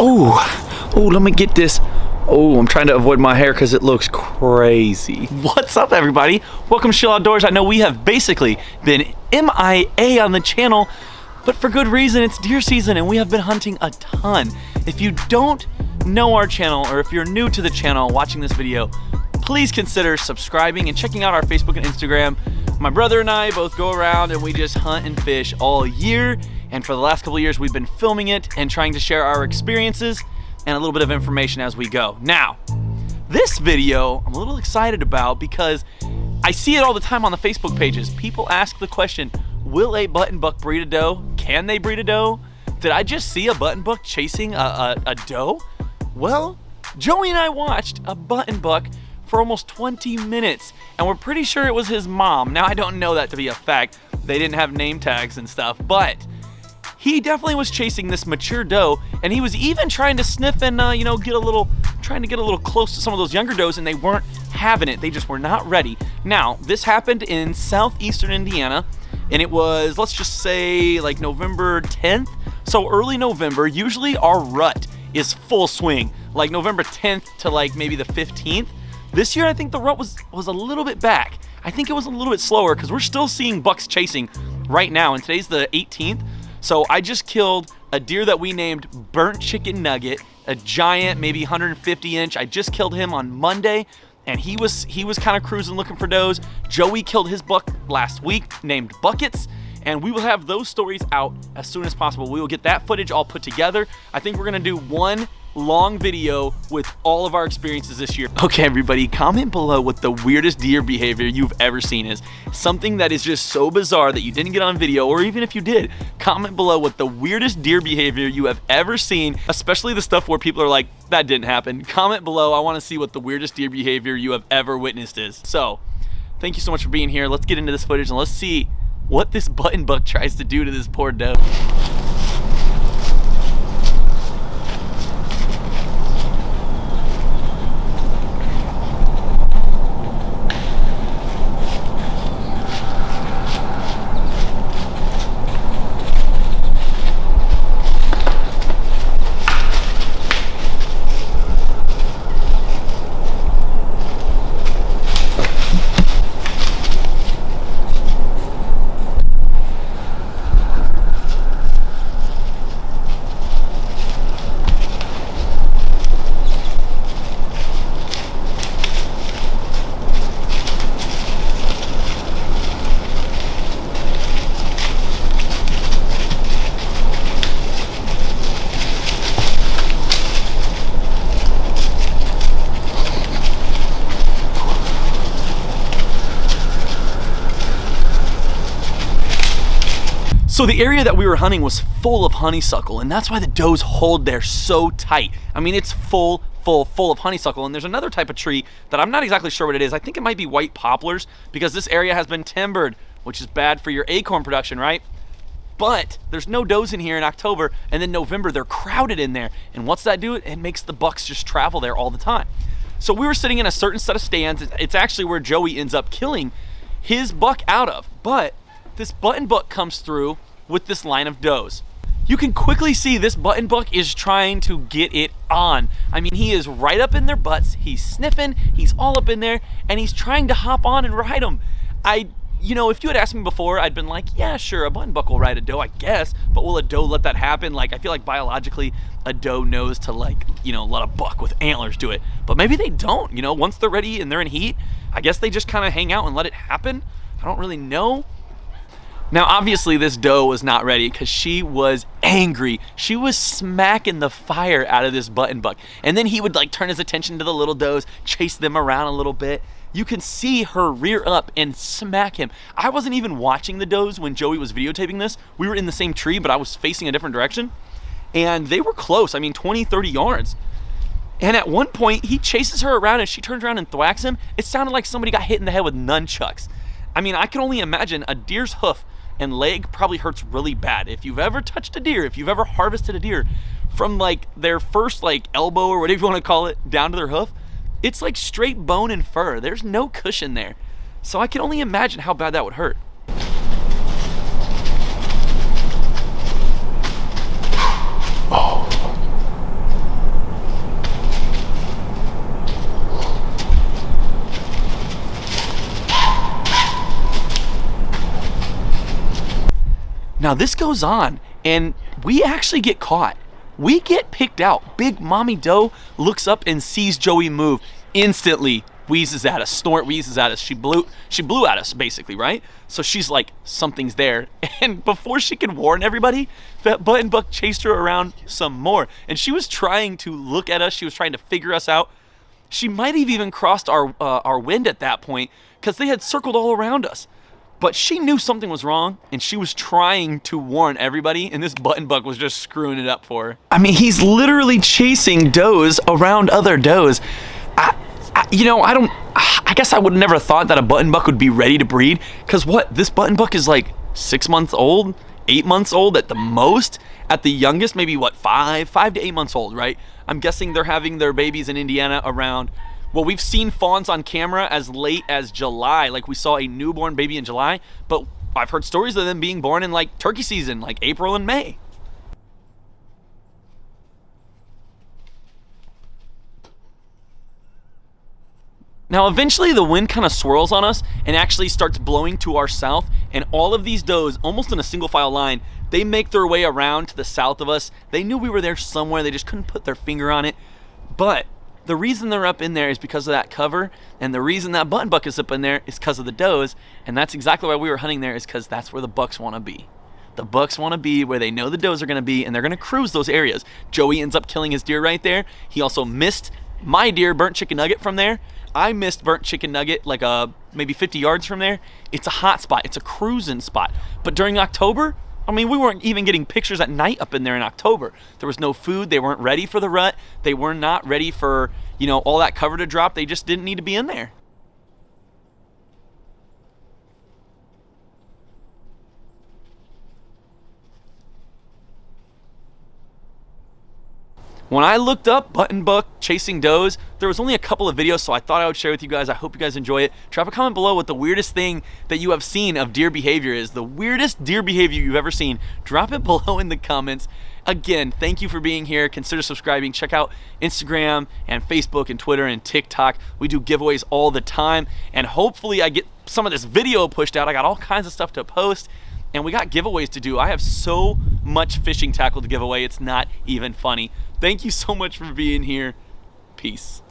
Oh, let me get this. Oh, I'm trying to avoid my hair because it looks crazy. What's up, everybody? Welcome to Chill Outdoors. I know we have basically been MIA on the channel, but for good reason. It's deer season and we have been hunting a ton. If you don't know our channel, or if you're new to the channel watching this video, please consider subscribing and checking out our Facebook and Instagram. My brother and I both go around and we just hunt and fish all year. And for the last couple of years, we've been filming it and trying to share our experiences and a little bit of information as we go. Now, this video I'm a little excited about because I see it all the time on the Facebook pages. People ask the question, will a button buck breed a doe? Can they breed a doe? Did I just see a button buck chasing a doe? Well, Joey and I watched a button buck for almost 20 minutes, and we're pretty sure it was his mom. Now, I don't know that to be a fact. They didn't have name tags and stuff, but he definitely was chasing this mature doe, and he was even trying to sniff and trying to get a little close to some of those younger does, and they weren't having it. They just were not ready. Now, this happened in southeastern Indiana, and it was, let's just say, like November 10th. So early November, usually our rut is full swing, like November 10th to like maybe the 15th. This year, I think the rut was a little bit back. I think it was a little bit slower because we're still seeing bucks chasing right now, and today's the 18th. So I just killed a deer that we named Burnt Chicken Nugget, a giant, maybe 150 inch. I just killed him on Monday, and he was kind of cruising looking for does. Joey killed his buck last week named Buckets, and we will have those stories out as soon as possible. We will get that footage all put together. I think we're gonna do one long video with all of our experiences this year. Okay, everybody, comment below what the weirdest deer behavior you've ever seen is. Something that is just so bizarre that you didn't get on video, or even if you did, comment below what the weirdest deer behavior you have ever seen, especially the stuff where people are like, that didn't happen. Comment below. I want to see what the weirdest deer behavior you have ever witnessed is. So, thank you so much for being here. Let's get into this footage and let's see what this button buck tries to do to this poor doe. So the area that we were hunting was full of honeysuckle, and that's why the does hold there so tight. I mean, it's full of honeysuckle. And there's another type of tree that I'm not exactly sure what it is. I think it might be white poplars, because this area has been timbered, which is bad for your acorn production, right? But there's no does in here in October, and then November, they're crowded in there. And what's that do? It makes the bucks just travel there all the time. So we were sitting in a certain set of stands. It's actually where Joey ends up killing his buck out of. But this button buck comes through with this line of does. You can quickly see this button buck is trying to get it on. I mean, he is right up in their butts. He's sniffing, he's all up in there, and he's trying to hop on and ride them. You know, if you had asked me before, I'd been like, yeah, sure, a button buck will ride a doe, I guess, but will a doe let that happen? Like, I feel like biologically, a doe knows to, like, you know, let a buck with antlers do it. But maybe they don't, you know, once they're ready and they're in heat, I guess they just kind of hang out and let it happen. I don't really know. Now, obviously, this doe was not ready because she was angry. She was smacking the fire out of this button buck. And then he would like turn his attention to the little does, chase them around a little bit. You can see her rear up and smack him. I wasn't even watching the does when Joey was videotaping this. We were in the same tree, but I was facing a different direction. And they were close, I mean, 20, 30 yards. And at one point, he chases her around and she turns around and thwacks him. It sounded like somebody got hit in the head with nunchucks. I mean, I can only imagine a deer's hoof and leg probably hurts really bad. If you've ever touched a deer, if you've ever harvested a deer, from like their first like elbow or whatever you want to call it down to their hoof, it's like straight bone and fur. There's no cushion there. So I can only imagine how bad that would hurt. Now this goes on, and we actually get caught. We get picked out. Big mommy doe looks up and sees Joey move. Instantly wheezes at us, snort wheezes at us. She blew at us basically, right? So she's like, something's there. And before she can warn everybody, that button buck chased her around some more. And she was trying to look at us. She was trying to figure us out. She might have even crossed our wind at that point because they had circled all around us. But she knew something was wrong, and she was trying to warn everybody, and this button buck was just screwing it up for her. I mean, he's literally chasing does around other does. I guess I would never thought that a button buck would be ready to breed, because this button buck is like 6 months old, 8 months old at the most. At the youngest, maybe 5 to 8 months old, right? I'm guessing they're having their babies in Indiana around... Well, we've seen fawns on camera as late as July. Like, we saw a newborn baby in July, but I've heard stories of them being born in, like, turkey season, like April and May. Now, eventually, the wind kind of swirls on us and actually starts blowing to our south, and all of these does, almost in a single file line, they make their way around to the south of us. They knew we were there somewhere. They just couldn't put their finger on it, but... the reason they're up in there is because of that cover, and the reason that button buck is up in there is because of the does, and that's exactly why we were hunting there, is because that's where the bucks want to be. The bucks want to be where they know the does are going to be, and they're going to cruise those areas. Joey ends up killing his deer right there. He also missed my deer burnt chicken nugget from there. I missed burnt chicken nugget like maybe 50 yards from there. It's a hot spot. It's a cruising spot. But during October, I mean, we weren't even getting pictures at night up in there in October. There was no food. They weren't ready for the rut. They were not ready for, all that cover to drop. They just didn't need to be in there. When I looked up button buck chasing does, there was only a couple of videos, so I thought I would share with you guys. I hope you guys enjoy it. Drop a comment below what the weirdest thing that you have seen of deer behavior is. The weirdest deer behavior you've ever seen. Drop it below in the comments. Again, thank you for being here. Consider subscribing. Check out Instagram and Facebook and Twitter and TikTok. We do giveaways all the time, and hopefully I get some of this video pushed out. I got all kinds of stuff to post, and we got giveaways to do. I have so much fishing tackle to give away, it's not even funny. Thank you so much for being here. Peace.